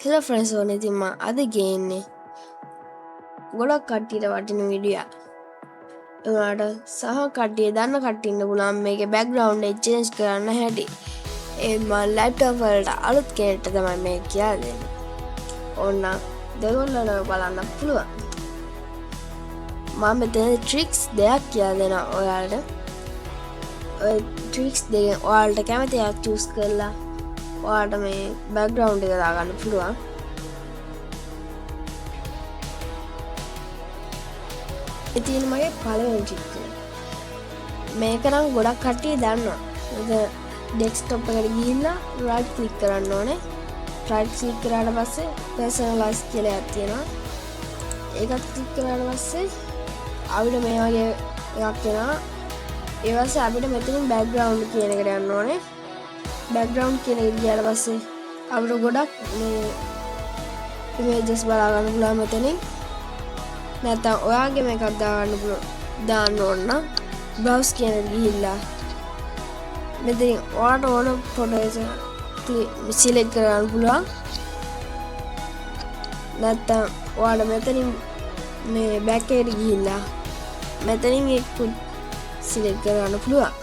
Hello friends, ඕනේ ඉතින් මම අද ගේන්නේ ගොඩක් කට්ටියට වටින වීඩියෝ. ඒකට සහ කට්ටිය දන්න කට්ටිය ඉන්න පුළුවන් මේකේ බෑග්ග්‍රවුන්ඩ් එක චේන්ජ් කරන්න හැටි. ඒ මම ලැප්ටොප් වලට අලුත් කෙනෙක්ට තමයි මේක කියලා දෙන්නේ. ඕන්න දෙගොල්ලන්ව බලන්න පුළුවන්. මම මෙතන ට්‍රික්ස් දෙකක් කියලා දෙනවා ඔයාලට. ඔය ට්‍රික්ස් දෙකෙන් ඔයාලට කැමති එකක් චූස් කරලා ඔයාලට මේ බෑග්ග්‍රවුන්ඩ් එක දාගන්න පුළුවන්. ඉතින් මගේ පළවෙනි ට්‍රික් එක. මේක නම් ගොඩක් කට්ටිය දන්නවා. ඒක ඩෙස්ක්ටොප් එකට ගිහිල්ලා රයිට් ක්ලික් කරන්න ඕනේ. රයිට් ක්ලික් කරාට පස්සේ පර්සනලයිස් කියලා එකක් තියෙනවා. ඒකත් ක්ලික් කරාට පස්සේ අපිට මේ වගේ එකක් එනවා. ඒ වගේ අපිට මෙතනින් බෑග්ග්‍රවුන්ඩ් කියන එකට යන්න ඕනේ. බෑග්ග්‍රවුන්ඩ් කියන එකට ගියාට පස්සේ අපිට ගොඩක් මේ ඉමේජස් බලා ගන්න පුළුවන් මෙතනින්. නැත්නම් ඔයාගේම එකක් දාන්න ඕන නම් බ්‍රවුස් කියන එකට ගිහිල්ලා මෙතනින් ඔයාලට ඕන ෆොටෝ එක සිලෙක්ට් කරගන්න පුළුවන්. නැත්නම් ඔයාලා මෙතනින් මේ බෑක් එකට ගිහිල්ලා මෙතනින් එක සිලෙක්ට් කරගන්න පුළුවන්.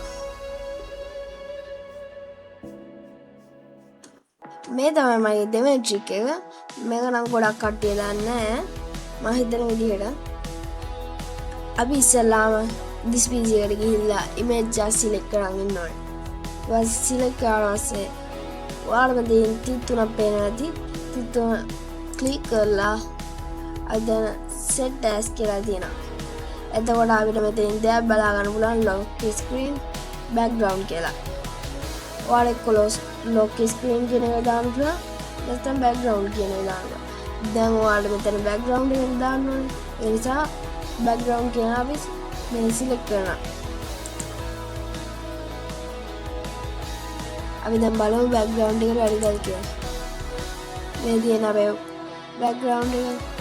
මේ තමයි මගේ දෙවෙනි ට්‍රික් එක. මේක නම් ගොඩක් කට්ටිය දන්නේ නැහැ. මම හිතන විදිහට අපි ඉස්සෙල්ලාම this page එකට ගිහිල්ලා image එක select කරන් ඉන්න ඕනේ. ඊට select කරලා පස්සේ ඔයාලම දෙයින් තිත් තුනක් පේනවා ඇති. තිත් තුන click කරලා අද set as කියලා තියෙනවා. එතකොට අපිට මෙතනින් දෙයක් බලා ගන්න පුළුවන් lock screen background කියලා. ඔයාලා lock screen කියන එක දාන්න පුළුවන්. නැත්නම් background කියන එක දාන්න. දැන් ඔයාලට මෙතන බෑග්ග්‍රවුන්ඩ් එක දාන්න ඕනේ. ඒ නිසා බෑග්ග්‍රවුන්ඩ් කියන අපි මේ සිලෙක්ට් කරනවා. අපි දැන් බලමු බෑග්ග්‍රවුන්ඩ් එක වැඩිද කියලා. මේ තියෙන අපේ බෑග්ග්‍රවුන්ඩ් එක